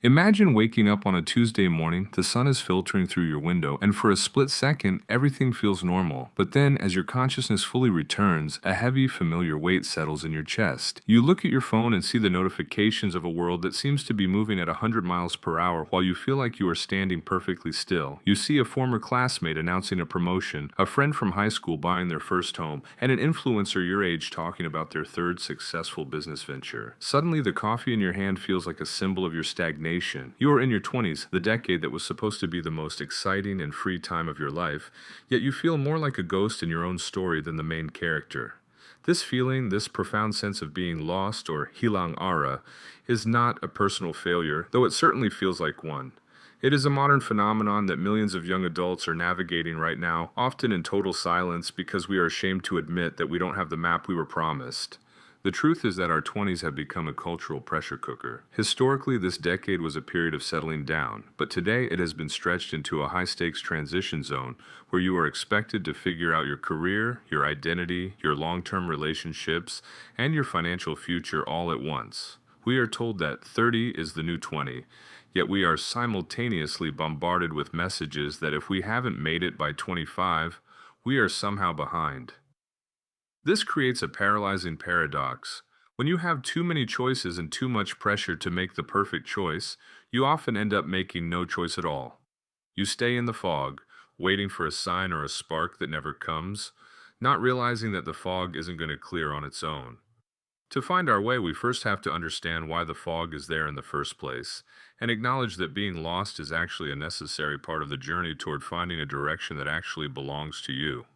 Imagine waking up on a Tuesday morning, the sun is filtering through your window, and for a split second, everything feels normal. But then, as your consciousness fully returns, a heavy, familiar weight settles in your chest. You look at your phone and see the notifications of a world that seems to be moving at 100 miles per hour while you feel like you are standing perfectly still. You see a former classmate announcing a promotion, a friend from high school buying their first home, and an influencer your age talking about their third successful business venture. Suddenly, the coffee in your hand feels like a symbol of your stagnation. You are in your 20s, the decade that was supposed to be the most exciting and free time of your life, yet you feel more like a ghost in your own story than the main character. This feeling, this profound sense of being lost or hilang ara, is not a personal failure, though it certainly feels like one. It is a modern phenomenon that millions of young adults are navigating right now, often in total silence because we are ashamed to admit that we don't have the map we were promised. The truth is that our 20s have become a cultural pressure cooker. Historically, this decade was a period of settling down, but today it has been stretched into a high-stakes transition zone where you are expected to figure out your career, your identity, your long-term relationships, and your financial future all at once. We are told that 30 is the new 20, yet we are simultaneously bombarded with messages that if we haven't made it by 25, we are somehow behind. This creates a paralyzing paradox. When you have too many choices and too much pressure to make the perfect choice, you often end up making no choice at all. You stay in the fog, waiting for a sign or a spark that never comes, not realizing that the fog isn't going to clear on its own. To find our way, we first have to understand why the fog is there in the first place, and acknowledge that being lost is actually a necessary part of the journey toward finding a direction that actually belongs to you.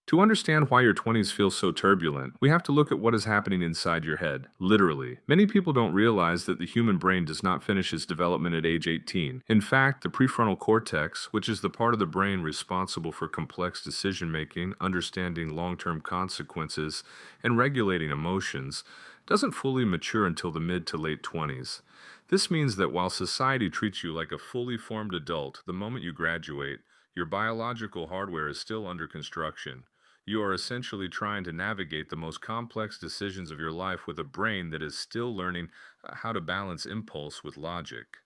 To understand why your 20s feel so turbulent, we have to look at what is happening inside your head, literally. Many people don't realize that the human brain does not finish its development at age 18. In fact, the prefrontal cortex, which is the part of the brain responsible for complex decision-making, understanding long-term consequences, and regulating emotions, doesn't fully mature until the mid to late 20s. This means that while society treats you like a fully formed adult the moment you graduate, your biological hardware is still under construction. You are essentially trying to navigate the most complex decisions of your life with a brain that is still learning how to balance impulse with logic.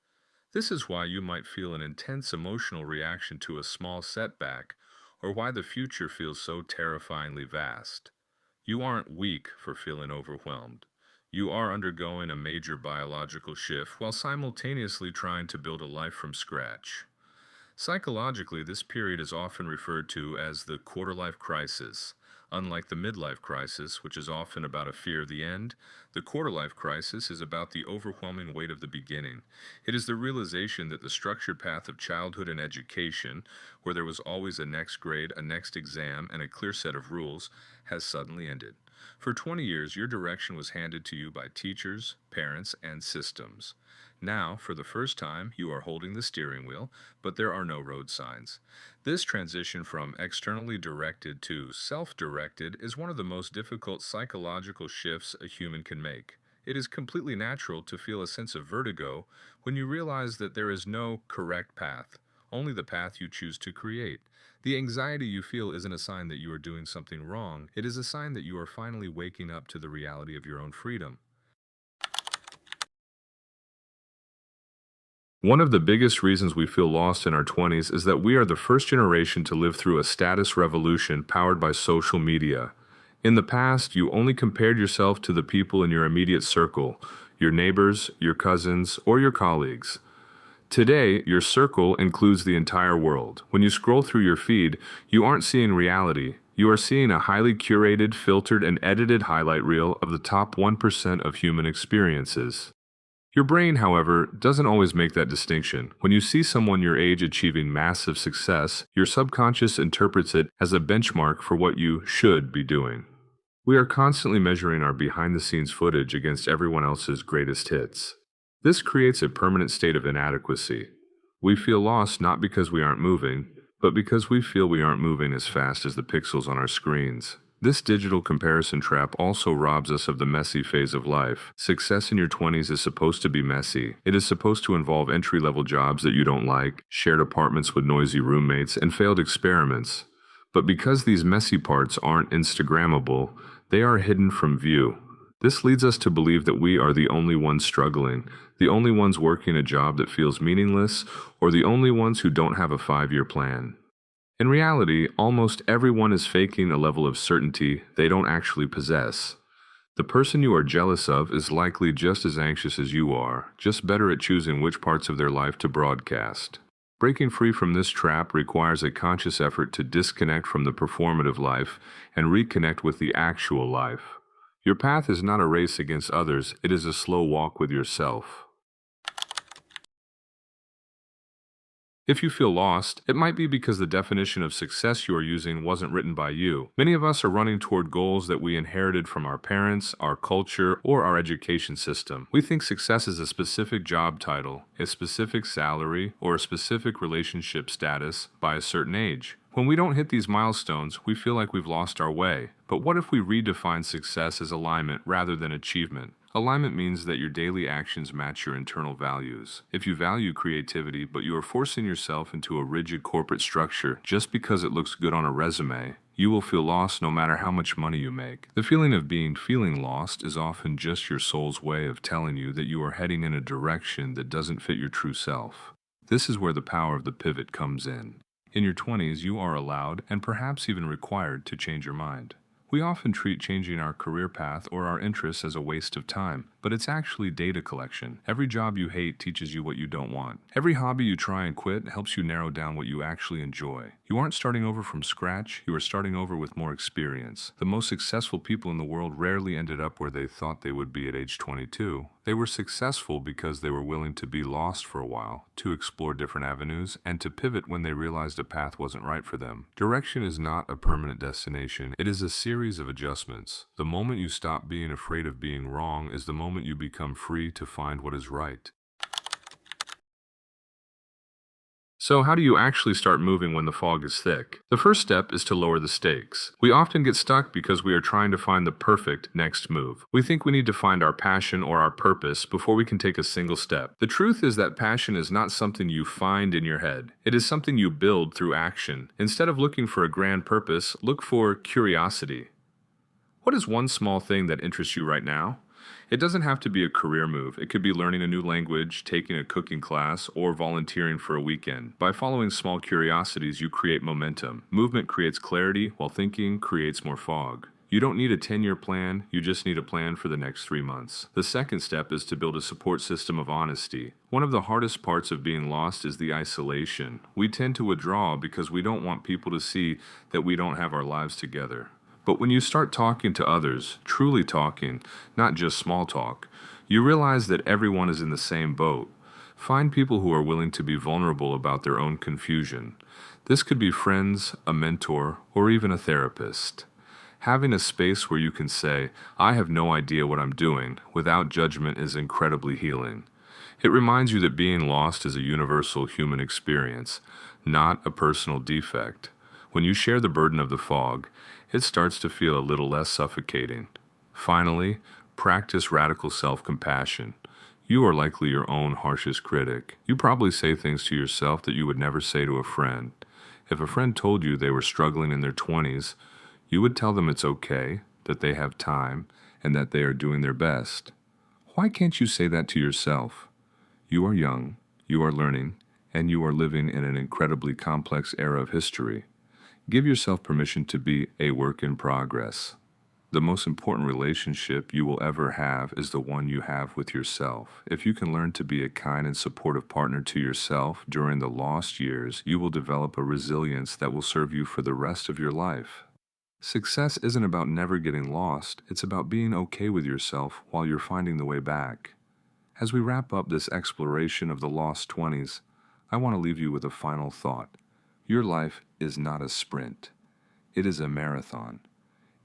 This is why you might feel an intense emotional reaction to a small setback, or why the future feels so terrifyingly vast. You aren't weak for feeling overwhelmed. You are undergoing a major biological shift while simultaneously trying to build a life from scratch. Psychologically, this period is often referred to as the quarter-life crisis. Unlike the midlife crisis, which is often about a fear of the end, the quarter-life crisis is about the overwhelming weight of the beginning. It is the realization that the structured path of childhood and education, where there was always a next grade, a next exam, and a clear set of rules, has suddenly ended. For 20 years, your direction was handed to you by teachers, parents, and systems. Now, for the first time, you are holding the steering wheel, but there are no road signs. This transition from externally directed to self-directed is one of the most difficult psychological shifts a human can make. It is completely natural to feel a sense of vertigo when you realize that there is no correct path, only the path you choose to create. The anxiety you feel isn't a sign that you are doing something wrong, it is a sign that you are finally waking up to the reality of your own freedom. One of the biggest reasons we feel lost in our 20s is that we are the first generation to live through a status revolution powered by social media. In the past, you only compared yourself to the people in your immediate circle, your neighbors, your cousins, or your colleagues. Today, your circle includes the entire world. When you scroll through your feed, you aren't seeing reality. You are seeing a highly curated, filtered, and edited highlight reel of the top 1% of human experiences. Your brain, however, doesn't always make that distinction. When you see someone your age achieving massive success, your subconscious interprets it as a benchmark for what you should be doing. We are constantly measuring our behind-the-scenes footage against everyone else's greatest hits. This creates a permanent state of inadequacy. We feel lost not because we aren't moving, but because we feel we aren't moving as fast as the pixels on our screens. This digital comparison trap also robs us of the messy phase of life. Success in your 20s is supposed to be messy. It is supposed to involve entry-level jobs that you don't like, shared apartments with noisy roommates, and failed experiments. But because these messy parts aren't Instagrammable, they are hidden from view. This leads us to believe that we are the only ones struggling, the only ones working a job that feels meaningless, or the only ones who don't have a 5-year plan. In reality, almost everyone is faking a level of certainty they don't actually possess. The person you are jealous of is likely just as anxious as you are, just better at choosing which parts of their life to broadcast. Breaking free from this trap requires a conscious effort to disconnect from the performative life and reconnect with the actual life. Your path is not a race against others, it is a slow walk with yourself. If you feel lost, it might be because the definition of success you are using wasn't written by you. Many of us are running toward goals that we inherited from our parents, our culture, or our education system. We think success is a specific job title, a specific salary, or a specific relationship status by a certain age. When we don't hit these milestones, we feel like we've lost our way. But what if we redefine success as alignment rather than achievement? Alignment means that your daily actions match your internal values. If you value creativity, but you are forcing yourself into a rigid corporate structure just because it looks good on a resume, you will feel lost no matter how much money you make. The feeling of feeling lost is often just your soul's way of telling you that you are heading in a direction that doesn't fit your true self. This is where the power of the pivot comes in. In your 20s, you are allowed and perhaps even required to change your mind. We often treat changing our career path or our interests as a waste of time, but it's actually data collection. Every job you hate teaches you what you don't want. Every hobby you try and quit helps you narrow down what you actually enjoy. You aren't starting over from scratch, you are starting over with more experience. The most successful people in the world rarely ended up where they thought they would be at age 22. They were successful because they were willing to be lost for a while, to explore different avenues, and to pivot when they realized a path wasn't right for them. Direction is not a permanent destination, it is a series of adjustments. The moment you stop being afraid of being wrong is the moment you become free to find what is right. So, how do you actually start moving when the fog is thick? The first step is to lower the stakes. We often get stuck because we are trying to find the perfect next move. We think we need to find our passion or our purpose before we can take a single step. The truth is that passion is not something you find in your head. It is something you build through action. Instead of looking for a grand purpose, look for curiosity. What is one small thing that interests you right now? It doesn't have to be a career move. It could be learning a new language, taking a cooking class, or volunteering for a weekend. By following small curiosities, you create momentum. Movement creates clarity, while thinking creates more fog. You don't need a 10-year plan, you just need a plan for the next 3 months. The second step is to build a support system of honesty. One of the hardest parts of being lost is the isolation. We tend to withdraw because we don't want people to see that we don't have our lives together. But when you start talking to others, truly talking, not just small talk, you realize that everyone is in the same boat. Find people who are willing to be vulnerable about their own confusion. This could be friends, a mentor, or even a therapist. Having a space where you can say, "I have no idea what I'm doing," without judgment is incredibly healing. It reminds you that being lost is a universal human experience, not a personal defect. When you share the burden of the fog, it starts to feel a little less suffocating. Finally, practice radical self-compassion. You are likely your own harshest critic. You probably say things to yourself that you would never say to a friend. If a friend told you they were struggling in their 20s, you would tell them it's okay, that they have time, and that they are doing their best. Why can't you say that to yourself? You are young, you are learning, and you are living in an incredibly complex era of history. Give yourself permission to be a work in progress. The most important relationship you will ever have is the one you have with yourself. If you can learn to be a kind and supportive partner to yourself during the lost years, you will develop a resilience that will serve you for the rest of your life. Success isn't about never getting lost, it's about being okay with yourself while you're finding the way back. As we wrap up this exploration of the lost 20s, I want to leave you with a final thought. Your life is not a sprint. It is a marathon.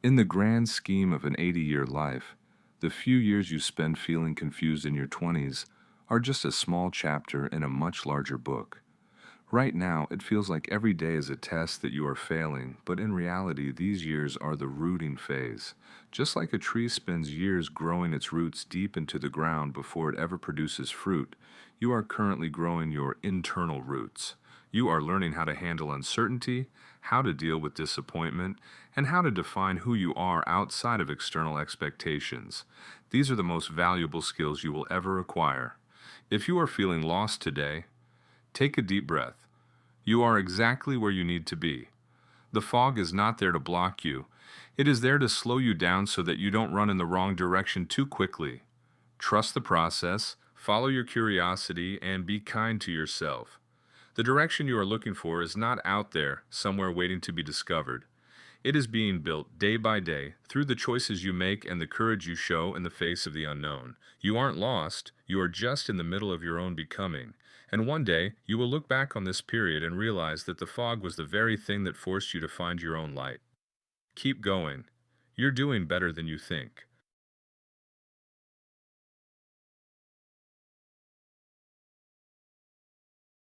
In the grand scheme of an 80-year life, the few years you spend feeling confused in your 20s are just a small chapter in a much larger book. Right now, it feels like every day is a test that you are failing, but in reality, these years are the rooting phase. Just like a tree spends years growing its roots deep into the ground before it ever produces fruit, you are currently growing your internal roots. You are learning how to handle uncertainty, how to deal with disappointment, and how to define who you are outside of external expectations. These are the most valuable skills you will ever acquire. If you are feeling lost today, take a deep breath. You are exactly where you need to be. The fog is not there to block you. It is there to slow you down so that you don't run in the wrong direction too quickly. Trust the process, follow your curiosity, and be kind to yourself. The direction you are looking for is not out there, somewhere waiting to be discovered. It is being built day by day through the choices you make and the courage you show in the face of the unknown. You aren't lost, you are just in the middle of your own becoming. And one day, you will look back on this period and realize that the fog was the very thing that forced you to find your own light. Keep going. You're doing better than you think.